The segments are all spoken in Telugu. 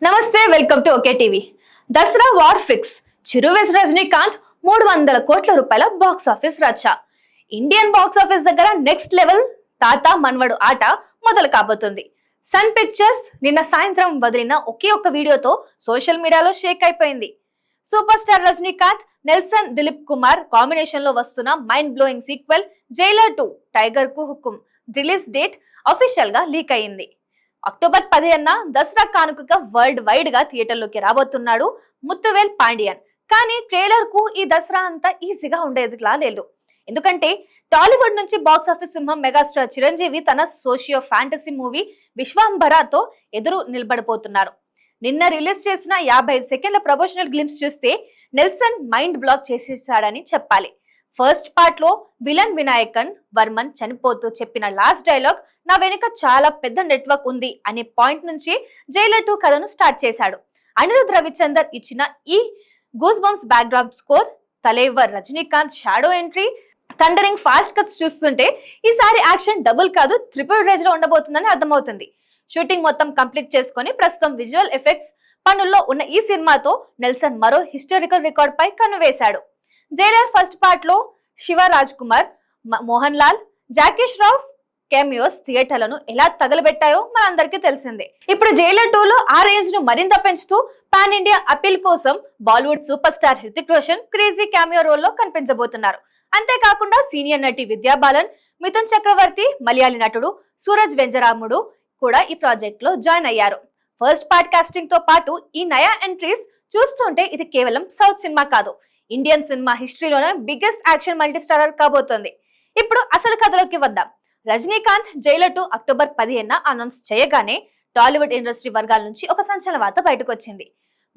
నమస్తే, welcome to okay TV. Dasara war fix. Chiru vs Rajinikanth 300 కోట్ల రూపాయల బాక్స్ ఆఫీస్ రచ్చ. ఇండియన్ బాక్స్ ఆఫీస్ దగ్గర నెక్స్ట్ లెవెల్ తాత మన్వడు ఆట మొదలు కాబోతుంది. సన్ పిక్చర్స్ నిన్న సాయంత్రం వదిలిన ఒకే ఒక్క వీడియోతో సోషల్ మీడియాలో షేక్ అయిపోయింది. Super star Rajinikanth, Nelson Dilip Kumar combination లో వస్తున్న mind blowing sequel Jailer 2 tiger కు హుకుం రిలీజ్ డేట్ అఫీషియల్ గా లీక్ అయింది. అక్టోబర్ 10న దసరా కానుకగా వరల్డ్ వైడ్ గా థియేటర్లోకి రాబోతున్నాడు ముత్తువేల్ పాండియన్. కానీ ట్రైలర్ కు ఈ దసరా అంతా ఈజీగా ఉండేదిలా లేదు. ఎందుకంటే టాలీవుడ్ నుంచి బాక్స్ ఆఫీస్ సింహం మెగాస్టార్ చిరంజీవి తన సోషియో ఫ్యాంటసీ మూవీ విశ్వాంబరాతో ఎదురు నిలబడిపోతున్నారు. నిన్న రిలీజ్ చేసిన 55 సెకండ్ల ప్రమోషనల్ గ్లింప్స్ చూస్తే నెల్సన్ మైండ్ బ్లాక్ చేసేసాడని చెప్పాలి. ఫస్ట్ పార్ట్ లో విలన్ వినాయకన్ వర్మన్ చనిపోతూ చెప్పిన లాస్ట్ డైలాగ్ నా వెనుక చాలా పెద్ద నెట్వర్క్ ఉంది అనే పాయింట్ నుంచి జైలర్ 2 కథను స్టార్ట్ చేశాడు. అనిరుద్ రవిచందర్ ఇచ్చిన ఈ goose bumps back drop score, Thalaivar Rajinikanth shadow entry, thundering fast cuts చూస్తుంటే ఈసారి యాక్షన్ డబుల్ కాదు ట్రిపుల్ రేంజ్ లో ఉండబోతుందని అర్థమవుతుంది. షూటింగ్ మొత్తం కంప్లీట్ చేసుకుని ప్రస్తుతం విజువల్ ఎఫెక్ట్స్ పనుల్లో ఉన్న ఈ సినిమాతో నెల్సన్ మరో హిస్టారికల్ రికార్డ్ పై కన్నువేశాడు. జైలర్ ఫస్ట్ పార్ట్ లో శివ రాజ్ కుమార్, మోహన్ లాల్, జాకీ ష్రాఫ్ కెమియోస్ థియేటర్లను ఎలా తగలబెట్టాయో మనందరికీ తెలిసిందే. ఇప్పుడు జైలర్ 2 లో ఆ రేంజ్ ను మరింత పెంచుతూ పాన్ ఇండియా అపీల్ కోసం Bollywood superstar Hrithik Roshan crazy cameo role లో కనిపించబోతున్నారు. అంతేకాకుండా సీనియర్ నటి విద్యా బాలన్, మిథున్ చక్రవర్తి, మలయాళీ నటుడు సూరజ్ వెంజరాముడు కూడా ఈ ప్రాజెక్ట్ లో జాయిన్ అయ్యారు. ఫస్ట్ పార్ట్ కాస్టింగ్ తో పాటు ఈ నయా ఎంట్రీస్ చూస్తుంటే ఇది కేవలం సౌత్ సినిమా కాదు, ఇండియన్ సినిమా హిస్టరీలోనే బిగ్గెస్ట్ యాక్షన్ మల్టీ స్టారర్ కాబోతోంది. ఇప్పుడు అసలు కథలోకి వద్దాం. రజనీకాంత్ జైలర్ 2 అక్టోబర్ 15న అనౌన్స్ చేయగానే టాలీవుడ్ ఇండస్ట్రీ వర్గాల నుంచి ఒక సంచలన వార్త బయటకు వచ్చింది.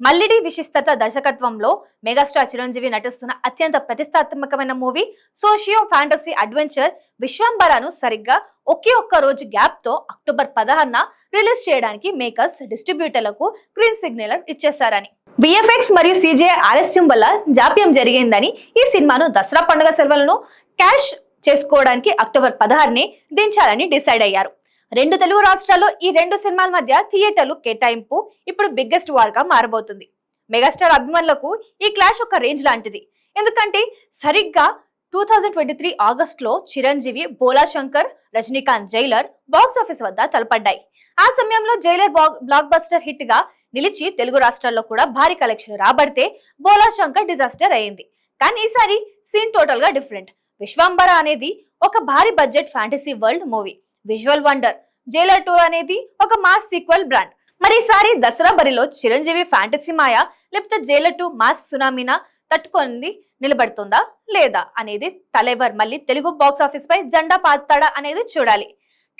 మల్లిడి విశిష్టత దర్శకత్వంలో మెగాస్టార్ చిరంజీవి నటిస్తున్న అత్యంత ప్రతిష్టాత్మకమైన మూవీ సోషియో ఫ్యాంటసీ అడ్వెంచర్ విశ్వంబరాను సరిగ్గా ఒకే ఒక్క రోజు గ్యాప్ తో అక్టోబర్ 16న రిలీజ్ చేయడానికి మేకర్స్ డిస్ట్రిబ్యూటర్లకు గ్రీన్ సిగ్నల్ ఇచ్చేశారని, విఎఫ్ఎక్స్ మరియు సిజిఐ ఆలస్యం వల్ల జాప్యం జరిగిందని, ఈ సినిమాను దసరా పండుగ సెలవులను క్యాష్ చేసుకోవడానికి అక్టోబర్ 16నే దించాలని డిసైడ్ అయ్యారు. రెండు తెలుగు రాష్ట్రాల్లో ఈ రెండు సినిమాల మధ్య థియేటర్లు కేటాయింపు ఇప్పుడు బిగ్గెస్ట్ వార్ గా మారబోతుంది. మెగాస్టార్ అభిమానులకు ఈ క్లాష్ ఒక రేంజ్ లాంటిది. ఎందుకంటే సరిగ్గా 2023 ఆగస్ట్ లో Chiranjeevi, Bhola Shankar, Rajinikanth Jailer box office వద్ద తలపడ్డాయి. ఆ సమయంలో జైలర్ బ్లాక్ బస్టర్ హిట్ గా నిలిచి తెలుగు రాష్ట్రాల్లో కూడా భారీ కలెక్షన్ రాబడితే బోలా శంకర్ డిజాస్టర్ అయింది. కానీ ఈసారి సీన్ టోటల్ గా డిఫరెంట్. విశ్వంబర అనేది ఒక భారీ budget fantasy world movie, visual wonder. Jailer 2 అనేది ఒక మాస్ సీక్వెల్ బ్రాండ్. మరి ఈసారి దసరా బరిలో చిరంజీవి ఫ్యాంటసీ మాయా లేకపోతే జైలర్ 2 మాస్ సునామీనా తట్టుకొని నిలబడుతుందా లేదా అనేది తలేవర్ మళ్ళీ తెలుగు బాక్స్ ఆఫీస్ పై జెండా పాతాడా అనేది చూడాలి.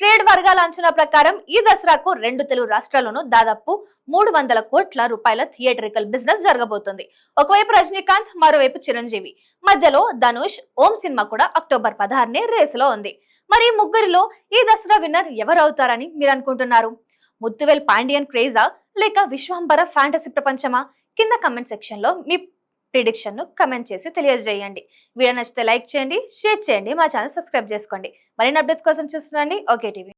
ట్రేడ్ వర్గాల అంచనా ప్రకారం ఈ దసరాకు రెండు తెలుగు రాష్ట్రాల్లోనూ దాదాపు 300 కోట్ల రూపాయల థియేటరికల్ బిజినెస్ జరగబోతుంది. ఒకవైపు రజనీకాంత్, మరోవైపు చిరంజీవి, మధ్యలో ధనుష్, ఓం సినిమా కూడా అక్టోబర్ 16నే రేసులో ఉంది. మరి ముగ్గురిలో ఈ దసరా విన్నర్ ఎవరవుతారని మీరు అనుకుంటున్నారు? ముత్తువేల్ పాండియన్ క్రేజా లేక విశ్వంబర ఫ్యాంటసీ ప్రపంచమా? కింద కమెంట్ సెక్షన్ లో మీ ప్రిడిక్షన్ ను కమెంట్ చేసి తెలియజేయండి. వీడియో నచ్చితే లైక్ చేయండి, షేర్ చేయండి, మా ఛానల్ సబ్స్క్రైబ్ చేసుకోండి. మరిన్ని అప్డేట్స్ కోసం చూస్తుండండి ఓకే టీవీ.